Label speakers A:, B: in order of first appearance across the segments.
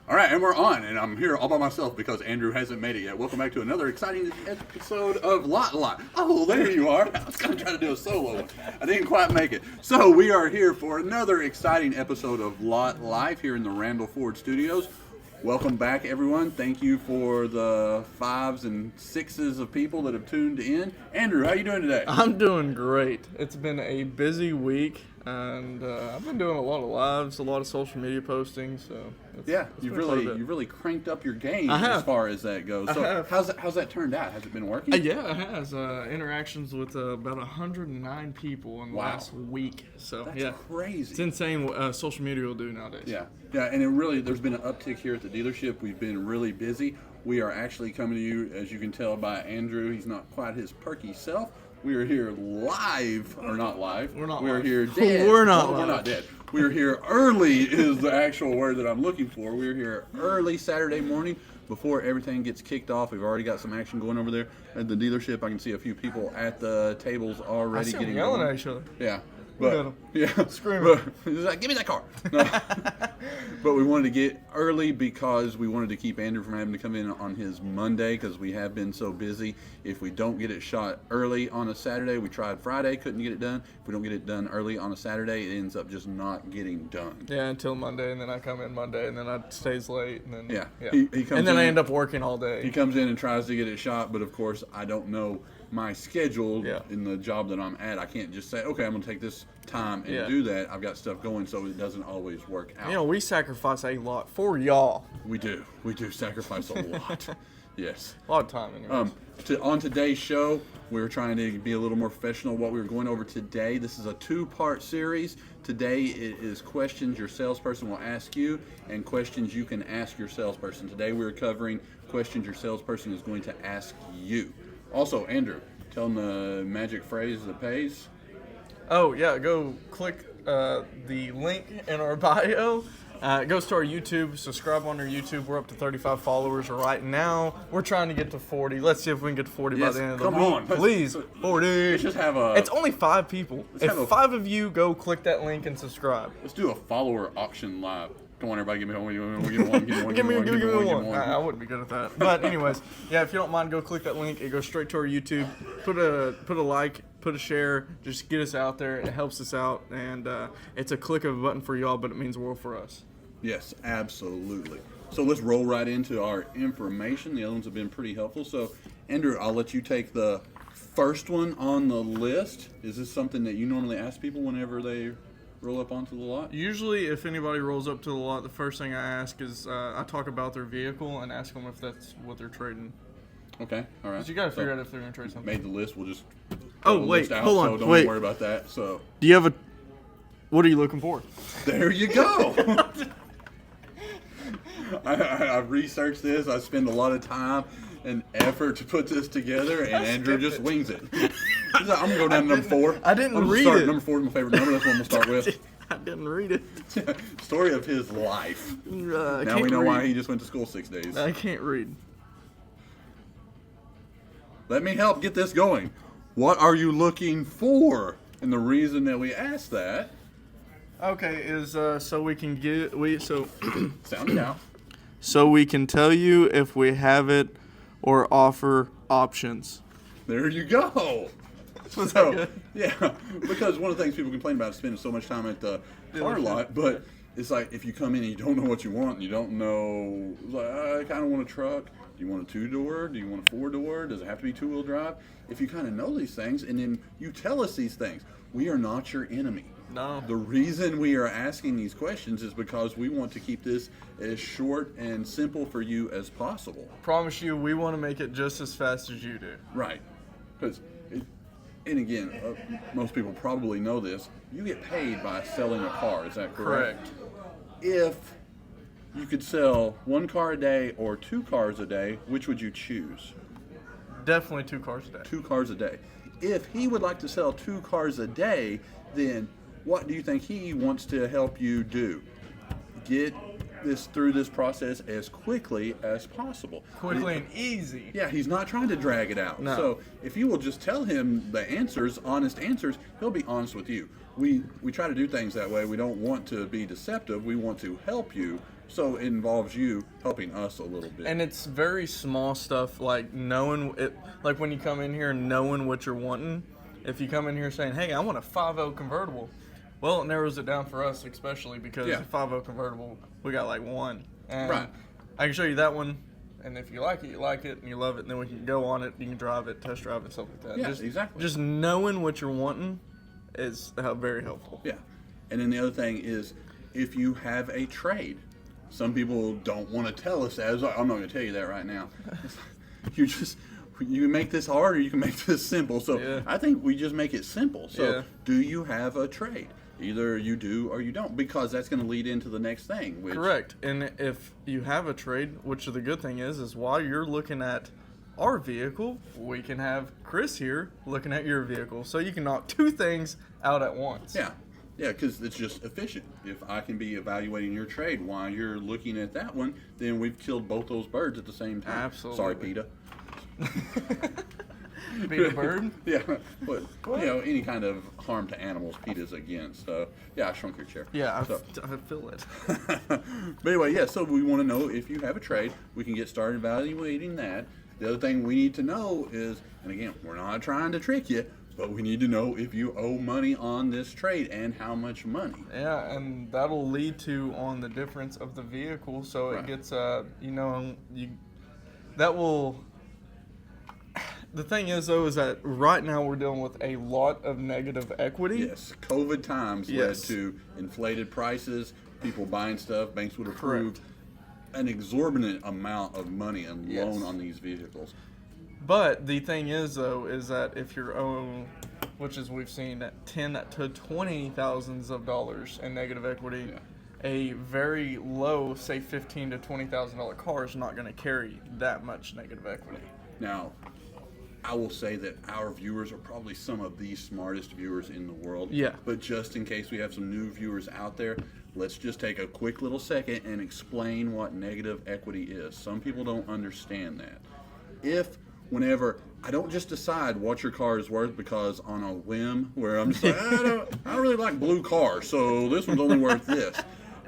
A: All right, and we're on, and I'm here all by myself because Andrew hasn't made it yet. Welcome back to another exciting episode of Lot. Oh, there you are. I was going to try to do a solo one. I didn't quite make it. So we are here for another exciting episode of Lot Live here in the Randall Ford Studios. Welcome back, everyone. Thank you for the 5s and 6s of people that have tuned in. Andrew, how you doing today?
B: I'm doing great. It's been a busy week, and I've been doing a lot of lives, a lot of social media postings. So
A: you've really cranked up your game as far as that goes. So how's that turned out? Has it been working?
B: Yeah, it has. Interactions with about 109 people in the last week. So
A: that's crazy.
B: It's insane what social media will do nowadays.
A: Yeah, and there's been an uptick here at the dealership. We've been really busy. We are actually coming to you, as you can tell by Andrew. He's not quite his perky self. We are here live, or not live.
B: We're not
A: We're
B: live.
A: here dead.
B: We're not live.
A: We're not dead. We're here early is the actual word that I'm looking for. We're here early Saturday morning before everything gets kicked off. We've already got some action going over there at the dealership. I can see a few people at the tables already getting
B: yelling
A: going.
B: at each other.
A: Yeah.
B: Screaming.
A: Give me that car. No. But we wanted to get early because we wanted to keep Andrew from having to come in on his Monday because we have been so busy. If we don't get it shot early on a Saturday, we tried Friday, couldn't get it done. If we don't get it done early on a Saturday, it ends up just not getting done.
B: Yeah, until Monday, and then I come in Monday, and then I stays late, and then
A: He comes
B: and then
A: in,
B: I end up working all day.
A: He comes in and tries to get it shot, but of course I don't know my schedule in the job that I'm at. I can't just say, okay, I'm going to take this time and do that. I've got stuff going, so it doesn't always work out.
B: You know, we sacrifice a lot for y'all.
A: We do sacrifice a lot. Yes.
B: A lot of time, anyways.
A: On today's show, we were trying to be a little more professional. What we were going over today, this is a 2-part series. Today it is questions your salesperson will ask you and questions you can ask your salesperson. Today we're covering questions your salesperson is going to ask you. Also, Andrew, tell them the magic phrase that pays.
B: Oh, yeah, go click the link in our bio. It goes to our YouTube. Subscribe on our YouTube. We're up to 35 followers right now. We're trying to get to 40. Let's see if we can get to 40 by the end of the week.
A: Come on.
B: Please, 40.
A: Let's just have a...
B: It's only 5 people. If 5 of you go click that link and subscribe.
A: Let's do a follower auction live. Come on, everybody, give me one.
B: Give me one. I wouldn't be good at that. But anyways, yeah, if you don't mind, go click that link. It goes straight to our YouTube. Put a like, put a share. Just get us out there. It helps us out, and it's a click of a button for y'all, but it means the world for us.
A: Yes, absolutely. So let's roll right into our information. The other ones have been pretty helpful. So, Andrew, I'll let you take the first one on the list. Is this something that you normally ask people whenever they roll up onto the lot?
B: Usually, if anybody rolls up to the lot, the first thing I ask is I talk about their vehicle and ask them if that's what they're trading.
A: Okay, all right.
B: Because you got to figure out if they're going to trade something.
A: Made the list. We'll just
B: hold on.
A: So don't worry about that. So,
B: do you have a? What are you looking for?
A: There you go. I've researched this. I spend a lot of time and effort to put this together, and Andrew just wings it. He's like, I'm going to go down to number 4.
B: I didn't read it.
A: Number 4 is my favorite number. That's what I'm going to start with.
B: I didn't read it.
A: Story of his life. Now we know why he just went to school 6 days.
B: I can't read.
A: Let me help get this going. What are you looking for? And the reason that we asked that...
B: Okay, is so we can
A: sound it out.
B: So we can tell you if we have it or offer options.
A: There you go.
B: Was that good?
A: Yeah, because one of the things people complain about is spending so much time at the car lot, but it's like if you come in and you don't know what you want, and you don't know, like, I kind of want a truck. Do you want a 2-door? Do you want a 4-door? Does it have to be 2-wheel drive? If you kind of know these things, and then you tell us these things, we are not your enemy.
B: No.
A: The reason we are asking these questions is because we want to keep this as short and simple for you as possible.
B: Promise you, we want to make it just as fast as you do.
A: Right. Because, and again, most people probably know this, you get paid by selling a car. Is that correct?
B: Correct.
A: If you could sell 1 car a day or 2 cars a day, which would you choose?
B: Definitely 2 cars a day.
A: 2 cars a day. If he would like to sell 2 cars a day, then what do you think he wants to help you do? Get this through this process as quickly as possible.
B: Quickly and easy.
A: Yeah, he's not trying to drag it out.
B: No.
A: So if you will just tell him the answers, honest answers, he'll be honest with you. We try to do things that way. We don't want to be deceptive. We want to help you. So it involves you helping us a little bit.
B: And it's very small stuff, like knowing it, like when you come in here and knowing what you're wanting. If you come in here saying, "Hey, I want a 5.0 convertible," well, it narrows it down for us, especially because
A: Yeah.
B: a 5.0 convertible, we got like one. And
A: Right.
B: I can show you that one, and if you like it, and you love it, and then we can go on it, you can drive it, test drive it, stuff like that.
A: Yeah,
B: just,
A: exactly.
B: Just knowing what you're wanting is very helpful.
A: Yeah. And then the other thing is, if you have a trade, some people don't want to tell us that. I'm not going to tell you that right now. You can make this hard or you can make this simple. So
B: Yeah.
A: I think we just make it simple. So
B: Yeah.
A: do you have a trade? Either you do or you don't, because that's going to lead into the next thing. Which,
B: Correct. And if you have a trade, which the good thing is while you're looking at our vehicle, we can have Chris here looking at your vehicle. So you can knock two things out at once.
A: Yeah. Yeah, because it's just efficient. If I can be evaluating your trade while you're looking at that one, then we've killed both those birds at the same time.
B: Absolutely.
A: Sorry, PETA.
B: Beat a bird?
A: Yeah, but any kind of harm to animals, PETA's against. So yeah, I shrunk your chair.
B: Yeah,
A: So,
B: I feel it.
A: but anyway, yeah. So we want to know if you have a trade. We can get started evaluating that. The other thing we need to know is, and again, we're not trying to trick you, but we need to know if you owe money on this trade and how much money.
B: Yeah, and that'll lead to on the difference of the vehicle. So
A: Right.
B: it gets, that will. The thing is, though, is that right now we're dealing with a lot of negative equity.
A: Yes, COVID times
B: Yes.
A: led to inflated prices, people buying stuff. Banks would approve
B: Correct.
A: an exorbitant amount of money and
B: Yes.
A: loan on these vehicles.
B: But the thing is, though, is that if you're owing, which is we've seen at $10,000 to $20,000 in negative equity,
A: Yeah.
B: a very low, say $15,000 to $20,000 car is not going to carry that much negative equity.
A: Now, I will say that our viewers are probably some of the smartest viewers in the world.
B: Yeah.
A: But just in case we have some new viewers out there, let's just take a quick little second and explain what negative equity is. Some people don't understand that. Whenever I don't just decide what your car is worth because on a whim, where I'm just like, I don't really like blue cars, so this one's only worth this.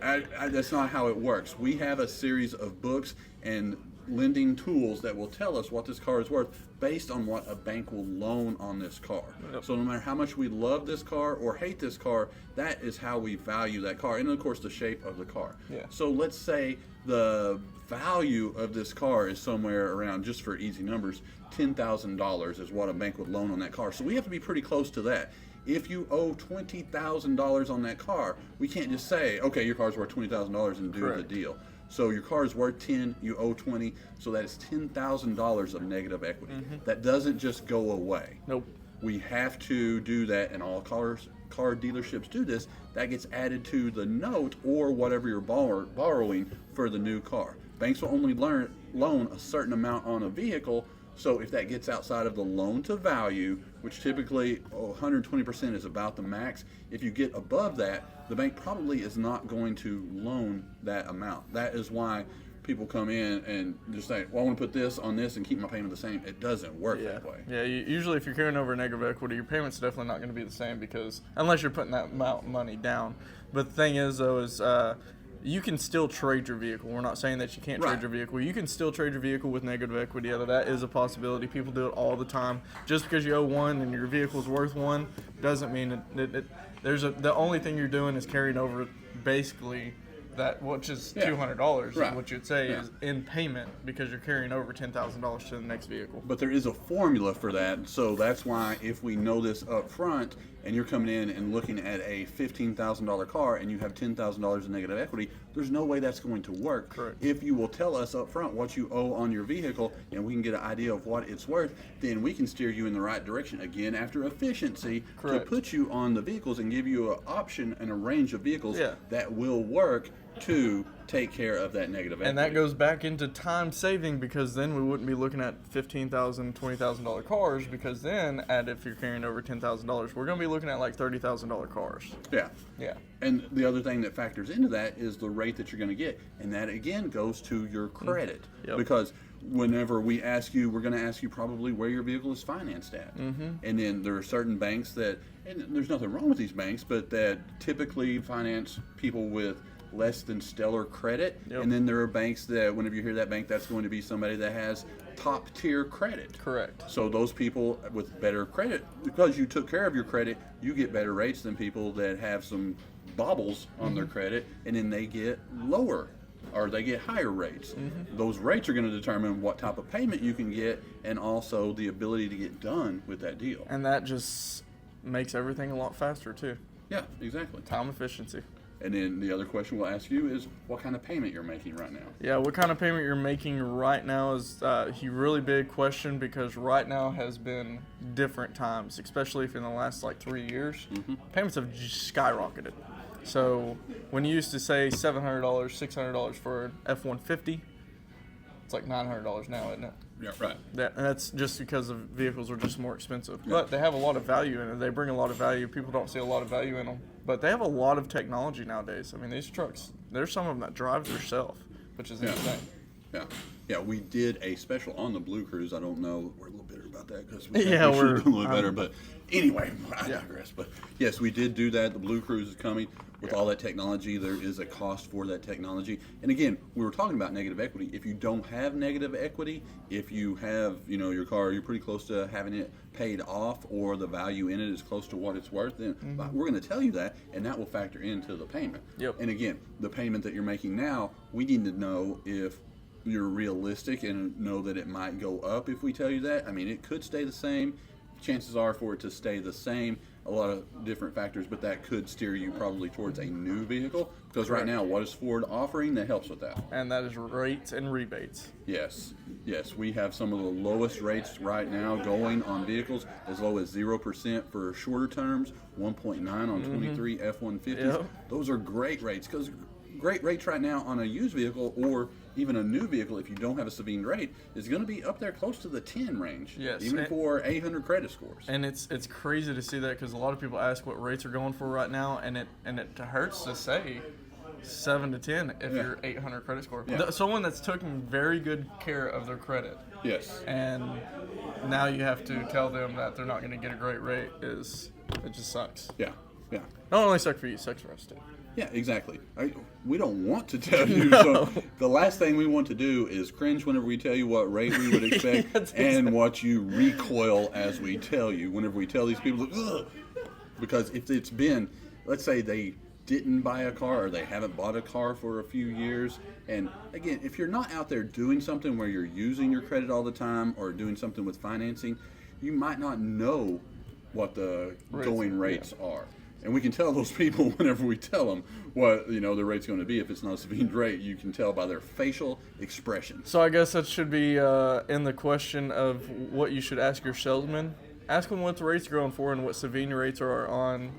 A: That's not how it works. We have a series of books and lending tools that will tell us what this car is worth based on what a bank will loan on this car.
B: Yep.
A: So no matter how much we love this car or hate this car, that is how we value that car, and of course the shape of the car.
B: Yeah.
A: So let's say the value of this car is somewhere around, just for easy numbers, $10,000 is what a bank would loan on that car. So we have to be pretty close to that. If you owe $20,000 on that car, we can't just say, okay, your car's worth $20,000 and do
B: Correct.
A: the deal. So your car is worth 10, you owe 20, so that is $10,000 of negative equity. That doesn't just go away.
B: Nope.
A: We have to do that, and all car dealerships do this. That gets added to the note or whatever you're borrowing for the new car. Banks will only loan a certain amount on a vehicle, so if that gets outside of the loan to value, which typically 120% is about the max, if you get above that, the bank probably is not going to loan that amount. That is why people come in and just say, well, I want to put this on this and keep my payment the same. It doesn't work that way.
B: Yeah, usually if you're carrying over negative equity, your payment's definitely not going to be the same because unless you're putting that amount of money down. But the thing is, though, is you can still trade your vehicle. We're not saying that you can't
A: Right.
B: trade your vehicle. You can still trade your vehicle with negative equity. That is a possibility. People do it all the time. Just because you owe one and your vehicle's worth one doesn't mean the only thing you're doing is carrying over basically that, which is
A: Yeah.
B: $200,
A: Right.
B: what you'd say
A: Yeah.
B: is in payment because you're carrying over $10,000 to the next vehicle.
A: But there is a formula for that, so that's why if we know this up front and you're coming in and looking at a $15,000 car and you have $10,000 in negative equity, there's no way that's going to work.
B: Correct.
A: If you will tell us up front what you owe on your vehicle and we can get an idea of what it's worth, then we can steer you in the right direction, again, after efficiency,
B: Correct.
A: to put you on the vehicles and give you an option and a range of vehicles
B: Yeah.
A: that will work to take care of that negative equity.
B: And that goes back into time saving, because then we wouldn't be looking at $15,000, $20,000 cars, because then if you're carrying over $10,000, we're going to be looking at like $30,000 cars.
A: Yeah.
B: Yeah.
A: And the other thing that factors into that is the rate that you're going to get. And that, again, goes to your credit.
B: Yep.
A: Because whenever we ask you, we're going to ask you probably where your vehicle is financed at. And then there are certain banks that, and there's nothing wrong with these banks, but that typically finance people with less than stellar credit.
B: Yep.
A: And then there are banks that, whenever you hear that bank, that's going to be somebody that has top tier credit.
B: Correct.
A: So those people with better credit, because you took care of your credit, you get better rates than people that have some bobbles on their credit, and then they get lower or they get higher rates. Those rates are going to determine what type of payment you can get, and also the ability to get done with that deal.
B: And that just makes everything a lot faster too.
A: Yeah, exactly.
B: Time efficiency.
A: And then the other question we'll ask you is what kind of payment you're making right now.
B: Yeah, what kind of payment you're making right now is a really big question, because right now has been different times, especially if in the last like 3 years, payments have just skyrocketed. So when you used to say $700, $600 for an F-150, it's like $900 now, isn't it?
A: Yeah, right.
B: And that's just because the vehicles are just more expensive. But they have a lot of value in it. They bring a lot of value. People don't see a lot of value in them. But they have a lot of technology nowadays. I mean, these trucks, there's some of them that drive themselves, which is insane.
A: Yeah, we did a special on the Blue Cruise. I don't know, we're a little bitter about that because we
B: Yeah,
A: should have
B: we're-
A: done a little better. But anyway, I digress. But yes, we did do that. The Blue Cruise is coming with all that technology. There is a cost for that technology. And again, we were talking about negative equity. If you don't have negative equity, if you have, your car, you're pretty close to having it paid off, or the value in it is close to what it's worth, then we're going to tell you that, and that will factor into the payment.
B: Yep.
A: And again, the payment that you're making now, we need to know if you're realistic and know that it might go up if we tell you that. I mean, it could stay the same. Chances are for it to stay the same, a lot of different factors, but that could steer you probably towards a new vehicle, because right now, what is Ford offering that helps with that?
B: And that is rates and rebates.
A: Yes, we have some of the lowest rates right now going on vehicles, as low as 0% for shorter terms, 1.9 on 23 F-150s.
B: Yep.
A: Those are great rates, because great rates right now on a used vehicle or even a new vehicle, if you don't have a Savine rate, is going to be up there close to the 10 range,
B: Yes.
A: even for 800 credit scores.
B: And it's crazy to see that, because a lot of people ask what rates are going for right now, and it hurts to say 7 to 10 if you're 800 credit score.
A: Yeah.
B: Someone that's taking very good care of their credit.
A: Yes.
B: And now you have to tell them that they're not going to get a great rate. It just sucks.
A: Yeah.
B: Not only sucks for you, it sucks for us too.
A: Yeah, exactly. We don't want to tell you. So the last thing we want to do is cringe whenever we tell you what rate we would expect,
B: Yes,
A: and watch you recoil as we tell you. Whenever we tell these people, ugh. Because if it's been, let's say they didn't buy a car or they haven't bought a car for a few years, and again, if you're not out there doing something where you're using your credit all the time or doing something with financing, you might not know what the going rates are. And we can tell those people whenever we tell them what the rate's going to be. If it's not a Savine rate, you can tell by their facial expressions.
B: So I guess that should be in the question of what you should ask your salesman. Ask them what the rates are going for and what Savine rates are on.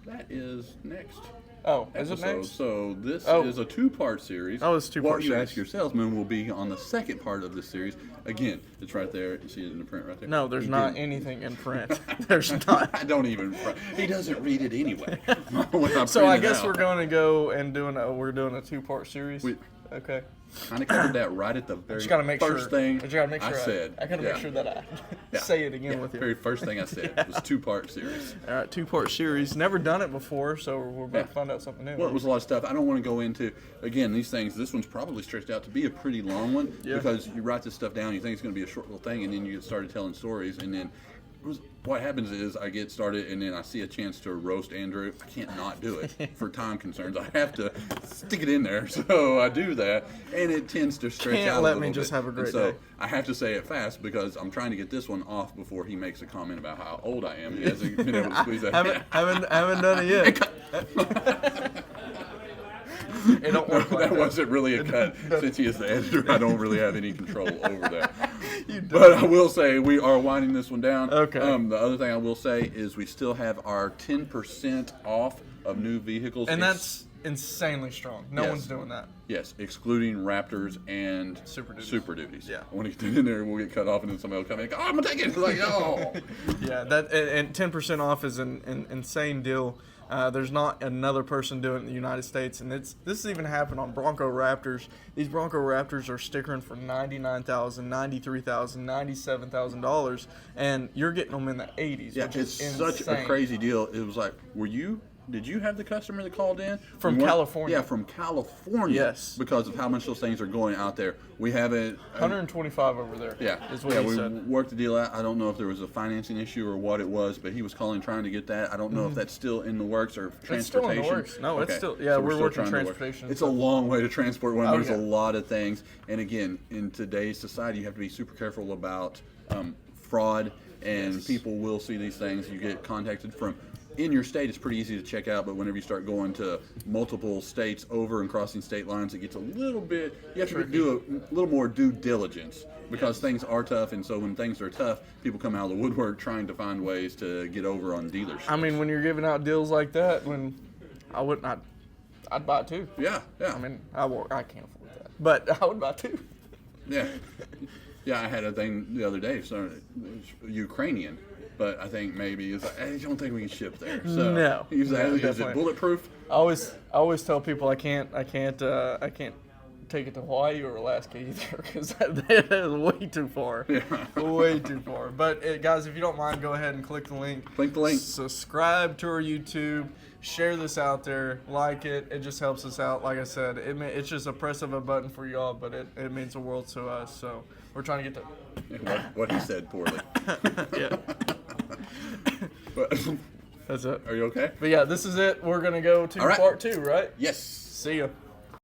A: That is next.
B: Oh, is
A: episode.
B: it next?
A: So this
B: Oh.
A: is a two-part series.
B: Oh, it's a two-part
A: What you
B: series.
A: ask your salesman will be on the second part of this series. Again, it's right there. You see it in the print right there?
B: No, there's
A: He
B: not
A: didn't.
B: anything in print. There's not.
A: I don't even. He doesn't read it anyway. When
B: So I
A: print it
B: guess
A: out.
B: we're going to go and we're doing a two-part series. Okay.
A: Kind of covered that right at the very
B: Just gotta make
A: first
B: sure.
A: thing
B: Just gotta make sure
A: I said.
B: I gotta
A: Yeah.
B: make sure that I
A: Yeah.
B: say it again
A: Yeah,
B: with you.
A: very first thing I said was two-part series.
B: All right, two-part series. Never done it before, so we're about
A: Yeah.
B: to find out something new.
A: Well, it was a lot of stuff. I don't want to go into, again, these things. This one's probably stretched out to be a pretty long one because you write this stuff down, you think it's going to be a short little thing, and then you get started telling stories, and then what happens is I get started, and then I see a chance to roast Andrew. I can't not do it for time concerns. I have to stick it in there, so I do that, and it tends to stretch
B: Can't
A: out a
B: let
A: little
B: me just
A: bit.
B: have a great
A: And so
B: day.
A: I have to say it fast because I'm trying to get this one off before he makes a comment about how old I am. He hasn't been able to squeeze that in.
B: haven't done it yet. It don't work like
A: That
B: that.
A: wasn't really a cut. Since he is the editor, I don't really have any control over that. But I will say we are winding this one down.
B: Okay.
A: The other thing I will say is we still have our 10% off of new vehicles.
B: And that's insanely strong. No
A: Yes.
B: one's doing that.
A: Yes, excluding Raptors and
B: Super Duties.
A: Yeah.
B: Yeah.
A: When you get in there, we'll get cut off, and then somebody will come in and go, "Oh, I'm gonna take it." It's like, oh.
B: Yeah, that and 10% off is an insane deal. There's not another person doing it in the United States, and this has even happened on Bronco Raptors. These Bronco Raptors are stickering for $99,000, $93,000, $97,000, and you're getting them in the 80s.
A: Yeah,
B: which
A: it's
B: is
A: such a
B: insane.
A: crazy deal. It was like, did you have the customer that called in?
B: From
A: You weren't-
B: California.
A: Yeah, from California.
B: Yes.
A: Because of how much those things are going out there. We haven't.
B: 125 over there.
A: Yeah,
B: is what
A: yeah,
B: he
A: we
B: said.
A: worked the deal out. I don't know if there was a financing issue or what it was, but he was calling trying to get that. I don't know if that's still in the works or transportation.
B: It's still in the works. No, it's still. Yeah, we're
A: still
B: working
A: trying to work.
B: transportation.
A: It's a long way to transport one.
B: Oh,
A: There's
B: yeah.
A: a lot of things, and again, in today's society, you have to be super careful about fraud, and people will see these things. You get contacted from. In your state, it's pretty easy to check out, but whenever you start going to multiple states over and crossing state lines, it gets a little bit, you have to do a little more due diligence because things are tough, and so when things are tough, people come out of the woodwork trying to find ways to get over on dealerships.
B: I mean, when you're giving out deals like that, I'd buy two.
A: Yeah.
B: I mean, I can't afford that, but I would buy two.
A: Yeah. Yeah, I had a thing the other day, so it was Ukrainian. But I think maybe it's like, I don't think we can ship there. So
B: No.
A: Is it
B: Definitely.
A: bulletproof?
B: I always tell people I can't take it to Hawaii or Alaska either because that is way too far.
A: Yeah.
B: Way too far. But guys, if you don't mind, go ahead and click the link.
A: Click the link.
B: Subscribe to our YouTube. Share this out there. Like it. It just helps us out. Like I said, it's just a press of a button for y'all, but it means the world to us. So we're trying to get to.
A: What he said poorly.
B: Yeah.
A: But
B: That's it.
A: are you okay?
B: But yeah, this is it. We're gonna go to
A: All right.
B: part 2, right?
A: Yes.
B: See ya.